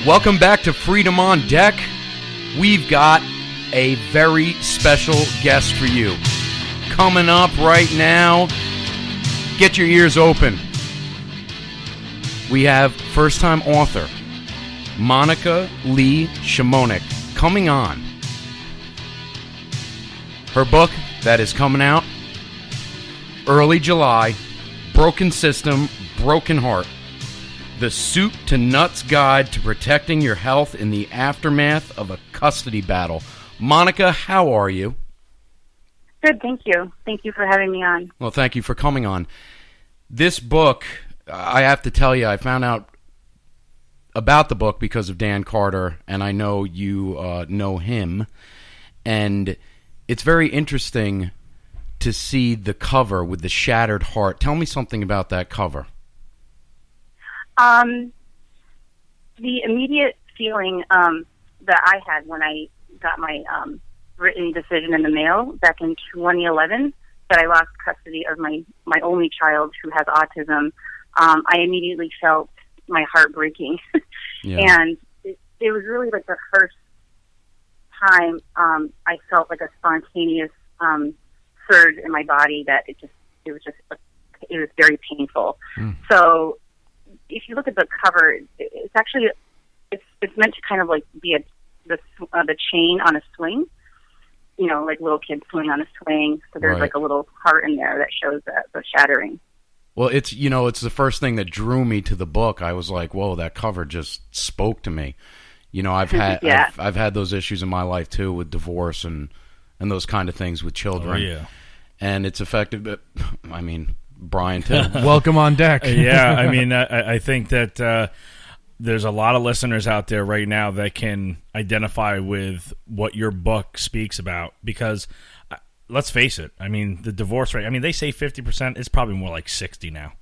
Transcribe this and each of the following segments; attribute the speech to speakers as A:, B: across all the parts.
A: Welcome back to Freedom on Deck. We've got a very special guest for you. Coming up right now, get your ears open. We have first-time author Monica Lee Shimonek coming on. Her book that is coming out early July, Broken System, Broken Heart. The Soup to Nuts Guide to Protecting Your Health in the Aftermath of a Custody Battle. Monica, how are you?
B: Good, thank you. Thank you for having me on.
A: Well, thank you for coming on. This book, I have to tell you, I found out about the book because of Dan Carter, and I know you know him. And it's very interesting to see the cover with the shattered heart. Tell me something about that cover.
B: The immediate feeling that I had when I got my written decision in the mail back in 2011 that I lost custody of my only child who has autism, I immediately felt my heart breaking. Yeah. And it was really like the first time I felt like a spontaneous surge in my body that it was very painful. So if you look at the cover, it's actually it's meant to kind of like be the chain on a swing, you know, like little kids swing on a swing. So there's like a little heart in there that shows the shattering.
A: Well, it's the first thing that drew me to the book. I was like, whoa, that cover just spoke to me. You know, I've had I've had those issues in my life too with divorce and those kind of things with children.
C: Oh, yeah.
A: And it's effective. But I mean, Brian too.
D: Welcome on deck.
C: Yeah, I mean, I think that there's a lot of listeners out there right now that can identify with what your book speaks about because, let's face it, I mean, the divorce rate, I mean, they say 50%, it's probably more like 60 now.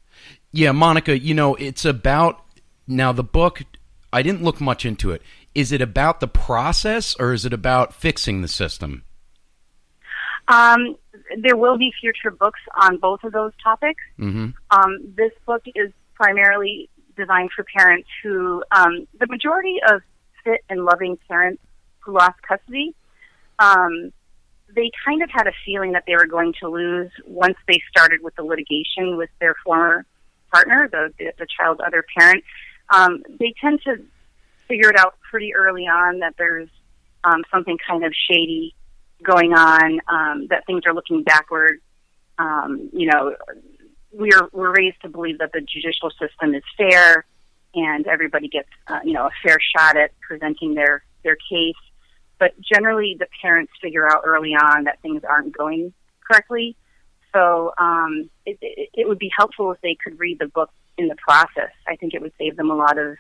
A: Yeah, Monica, you know, it's about, now the book, I didn't look much into it. Is it about the process or is it about fixing the system?
B: There will be future books on both of those topics. Mm-hmm. This book is primarily designed for parents who, the majority of fit and loving parents who lost custody, they kind of had a feeling that they were going to lose once they started with the litigation with their former partner, the child's other parent. They tend to figure it out pretty early on that there's something kind of shady going on, that things are looking backward. You know, we're raised to believe that the judicial system is fair and everybody gets, you know, a fair shot at presenting their case. But generally the parents figure out early on that things aren't going correctly. So it would be helpful if they could read the book in the process. I think it would save them a lot of,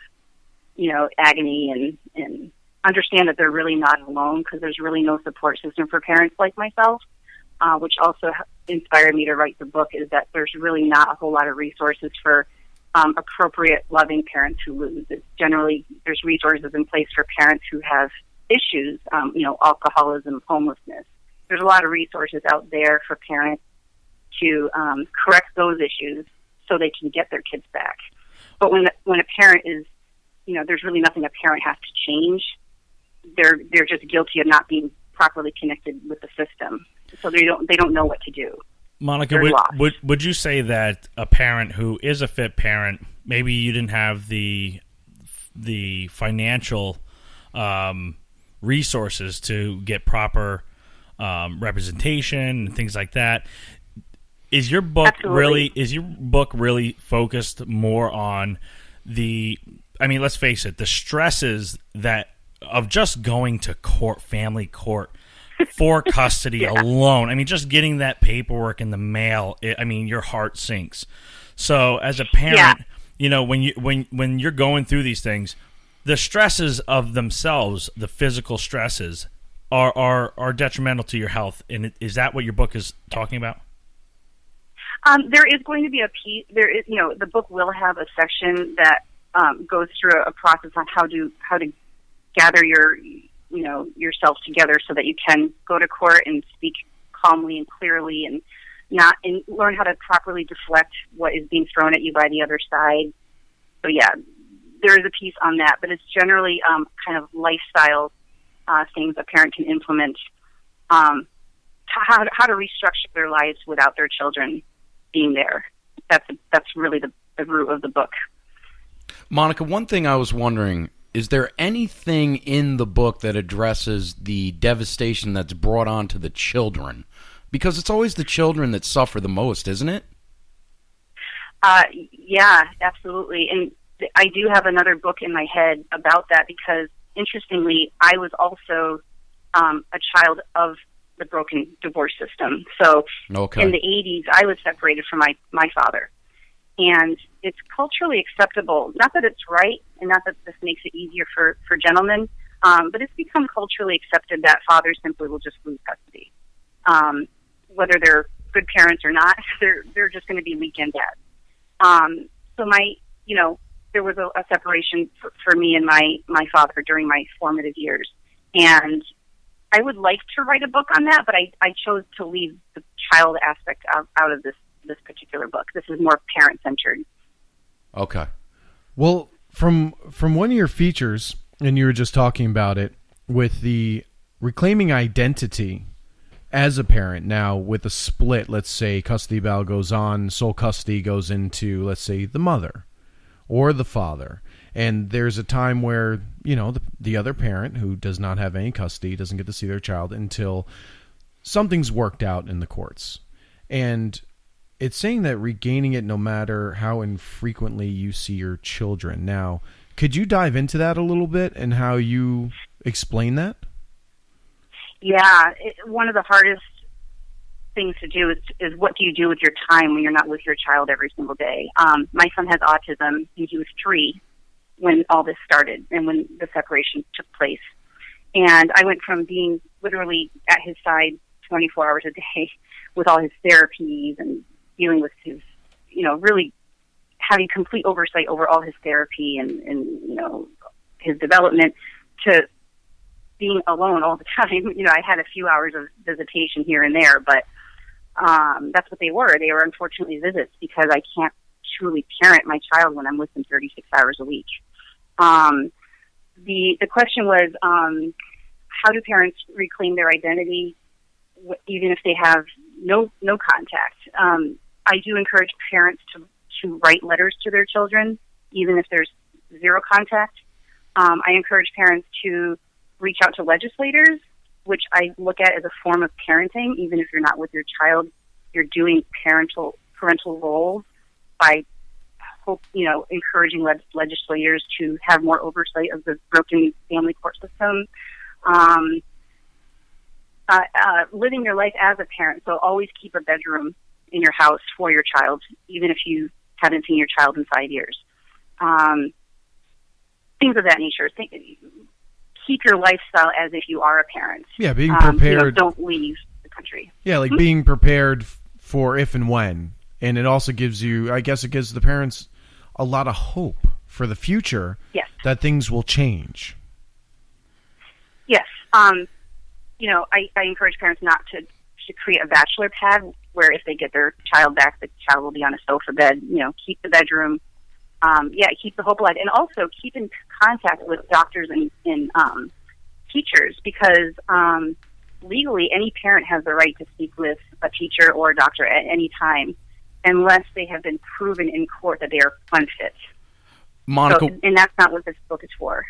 B: you know, agony and understand that they're really not alone because there's really no support system for parents like myself, which also inspired me to write the book, is that there's really not a whole lot of resources for appropriate, loving parents who lose. It's generally, there's resources in place for parents who have issues, you know, alcoholism, homelessness. There's a lot of resources out there for parents to correct those issues so they can get their kids back. But when a parent is, you know, there's really nothing a parent has to change. They're just guilty of not being properly connected with the system, so they don't know what to do.
C: Monica, would you say that a parent who is a fit parent, maybe you didn't have the financial resources to get proper representation and things like that? Is your book really focused more on the? I mean, let's face it, the stresses of just going to court, family court, for custody alone. I mean, just getting that paperwork in the mail, I mean, your heart sinks. So as a parent, you know, when you're going through these things, the stresses of themselves, the physical stresses, are detrimental to your health. And is that what your book is talking about?
B: There is going to be a piece. There is, you know, the book will have a section that goes through a process on how to gather yourself together so that you can go to court and speak calmly and clearly and learn how to properly deflect what is being thrown at you by the other side. So yeah, there is a piece on that, but it's generally kind of lifestyle things a parent can implement, how to restructure their lives without their children being there. That's really the root of the book.
A: Monica, one thing I was wondering, is there anything in the book that addresses the devastation that's brought on to the children? Because it's always the children that suffer the most, isn't it?
B: Yeah, absolutely. And I do have another book in my head about that because, interestingly, I was also a child of the broken divorce system. So in the 80s, I was separated from my father. And it's culturally acceptable, not that it's right and not that this makes it easier for gentlemen, but it's become culturally accepted that fathers simply will just lose custody. Whether they're good parents or not, they're just going to be weekend dads. So there was a separation for me and my father during my formative years. And I would like to write a book on that, but I chose to leave the child aspect out of this particular book. This is more parent-centered.
A: Okay.
D: Well, from one of your features, and you were just talking about it, with the reclaiming identity as a parent now with a split, let's say custody battle goes on, sole custody goes into, let's say, the mother or the father. And there's a time where, the other parent who does not have any custody doesn't get to see their child until something's worked out in the courts. And it's saying that regaining it no matter how infrequently you see your children. Now, could you dive into that a little bit and how you explain that?
B: Yeah, one of the hardest things to do is what do you do with your time when you're not with your child every single day? My son has autism. He was 3 when all this started and when the separation took place. And I went from being literally at his side 24 hours a day with all his therapies and dealing with his, really having complete oversight over all his therapy and his development, to being alone all the time. I had a few hours of visitation here and there, but that's what they were. They were unfortunately visits because I can't truly parent my child when I'm with them 36 hours a week. The question was, how do parents reclaim their identity even if they have no contact? I do encourage parents to write letters to their children, even if there's zero contact. I encourage parents to reach out to legislators, which I look at as a form of parenting. Even if you're not with your child, you're doing parental roles by encouraging legislators to have more oversight of the broken family court system. Living your life as a parent, so always keep a bedroom in your house for your child, even if you haven't seen your child in 5 years. Things of that nature. Keep your lifestyle as if you are a parent.
D: Yeah, being prepared.
B: Don't leave the country.
D: Yeah, like being prepared for if and when. And it also gives you, I guess it gives the parents a lot of hope for the future.
B: Yes.
D: That things will change.
B: Yes. I encourage parents not to create a bachelor pad where if they get their child back, the child will be on a sofa bed. Keep the bedroom. Keep the hope alive. And also keep in contact with doctors and teachers because legally any parent has the right to speak with a teacher or a doctor at any time unless they have been proven in court that they are unfit.
A: Monica,
B: and that's not what this book is for.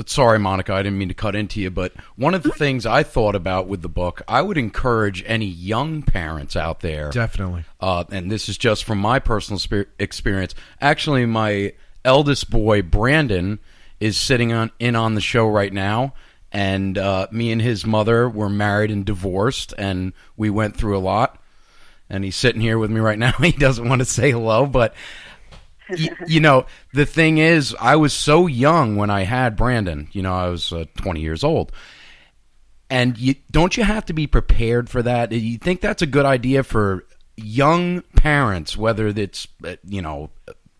A: Sorry, Monica, I didn't mean to cut into you, but one of the things I thought about with the book, I would encourage any young parents out there.
D: Definitely.
A: And this is just from my personal experience. Actually, my eldest boy, Brandon, is sitting in on the show right now, and me and his mother were married and divorced, and we went through a lot. And he's sitting here with me right now. He doesn't want to say hello, but the thing is, I was so young when I had Brandon. I was 20 years old. And don't you have to be prepared for that? You think that's a good idea for young parents, whether it's,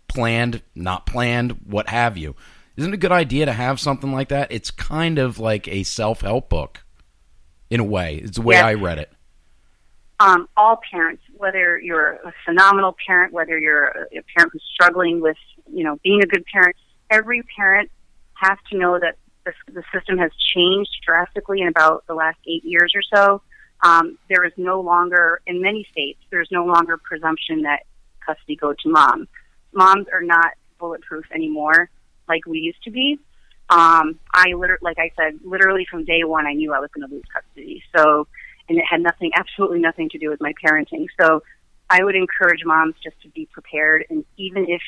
A: planned, not planned, what have you? Isn't it a good idea to have something like that? It's kind of like a self-help book, in a way. It's the way I read it.
B: All parents, whether you're a phenomenal parent, whether you're a parent who's struggling with, being a good parent, every parent has to know that the system has changed drastically in about the last 8 years or so. There is no longer, in many states, there's no longer presumption that custody go to mom. Moms are not bulletproof anymore like we used to be. Like I said, literally from day one, I knew I was going to lose custody. So, and it had absolutely nothing to do with my parenting. So I would encourage moms just to be prepared. And even if,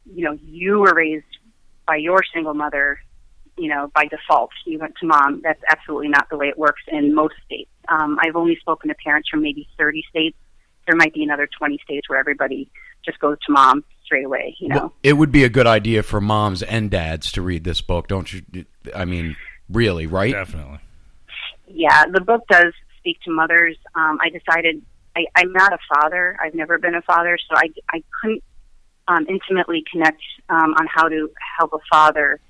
B: you were raised by your single mother, by default, you went to mom, that's absolutely not the way it works in most states. I've only spoken to parents from maybe 30 states. There might be another 20 states where everybody just goes to mom straight away,
A: Well, it would be a good idea for moms and dads to read this book, don't you? I mean, really, right?
C: Definitely.
B: Yeah, the book does speak to mothers. I decided I'm not a father. I've never been a father, so I couldn't intimately connect on how to help a father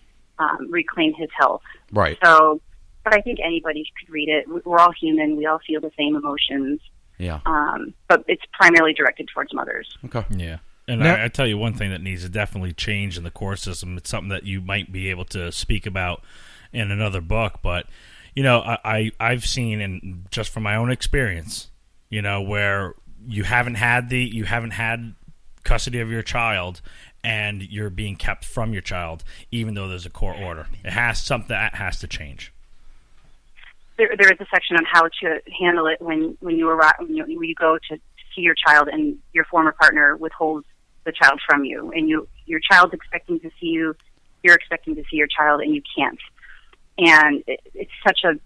B: reclaim his health.
A: Right.
B: So, but I think anybody could read it. We're all human. We all feel the same emotions.
A: Yeah.
B: But it's primarily directed towards mothers.
A: Okay.
C: Yeah. And I tell you one thing that needs to definitely change in the court system. It's something that you might be able to speak about in another book, but I've seen, and just from my own experience, where you haven't had custody of your child, and you're being kept from your child, even though there's a court order. That has to change.
B: There is a section on how to handle it when you go to see your child and your former partner withholds the child from you, and your child's expecting to see you, you're expecting to see your child, and you can't. And it's such a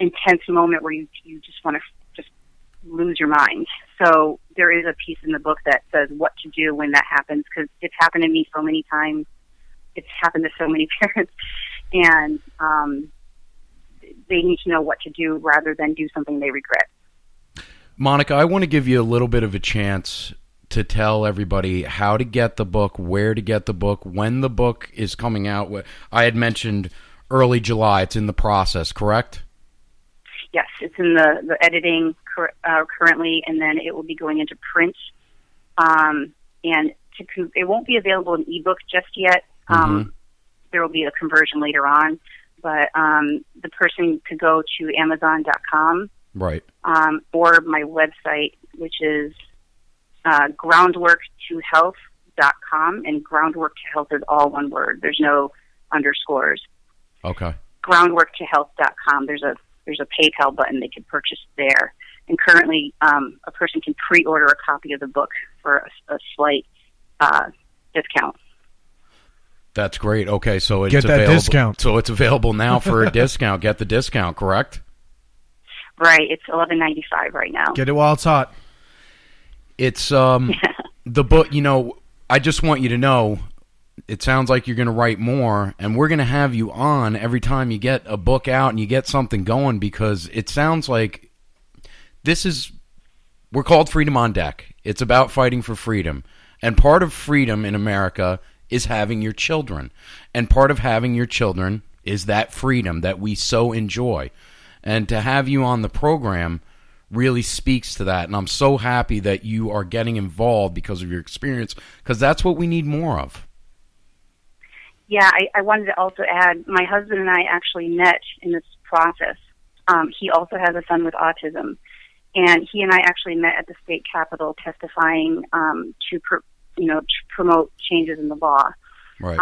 B: intense moment where you just want to just lose your mind. So there is a piece in the book that says what to do when that happens, because it's happened to me so many times. It's happened to so many parents, and they need to know what to do rather than do something they regret.
A: Monica, I want to give you a little bit of a chance to tell everybody how to get the book, where to get the book, when the book is coming out. I had mentioned early July. It's in the process, correct?
B: Yes, it's in the editing currently, and then it will be going into print. And it won't be available in ebook just yet. There will be a conversion later on, but the person could go to Amazon.com,
A: right,
B: or my website, which is groundwork2health.com, and groundwork to health is all one word. There's no underscores.
A: Okay.
B: Groundwork2health.com. There's a PayPal button they can purchase there. And currently, a person can pre-order a copy of the book for a slight discount.
A: That's great. Okay, so it's
D: Get that
A: available.
D: discount.
A: So it's available now for a discount. Get the discount, correct?
B: Right. It's $11.95 right now.
D: Get it while it's hot.
A: It's the book. I just want you to know. It sounds like you're going to write more, and we're going to have you on every time you get a book out and you get something going, because it sounds like we're called Freedom on Deck. It's about fighting for freedom, and part of freedom in America is having your children, and part of having your children is that freedom that we so enjoy, and to have you on the program really speaks to that, and I'm so happy that you are getting involved because of your experience, because that's what we need more of.
B: Yeah, I wanted to also add, my husband and I actually met in this process. He also has a son with autism, and he and I actually met at the state capitol testifying to promote changes in the law.
A: Right.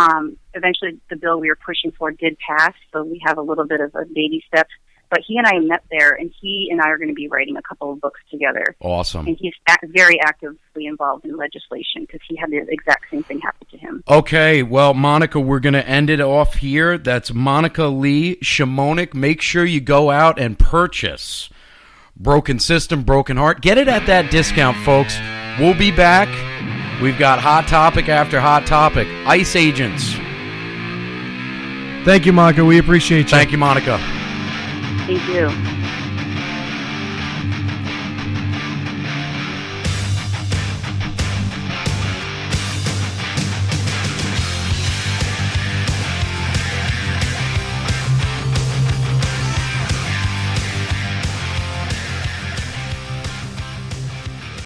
B: Eventually, the bill we were pushing for did pass, so we have a little bit of a baby step. But he and I met there, and he and I are going to be writing a couple of books together.
A: Awesome.
B: And he's very actively involved in legislation because he had the exact same thing happen to him.
A: Okay, well, Monica, we're going to end it off here. That's Monica Lee Shimonik. Make sure you go out and purchase Broken System, Broken Heart. Get it at that discount, folks. We'll be back. We've got hot topic after hot topic. ICE agents.
D: Thank you, Monica. We appreciate you.
A: Thank you, Monica.
B: Thank you.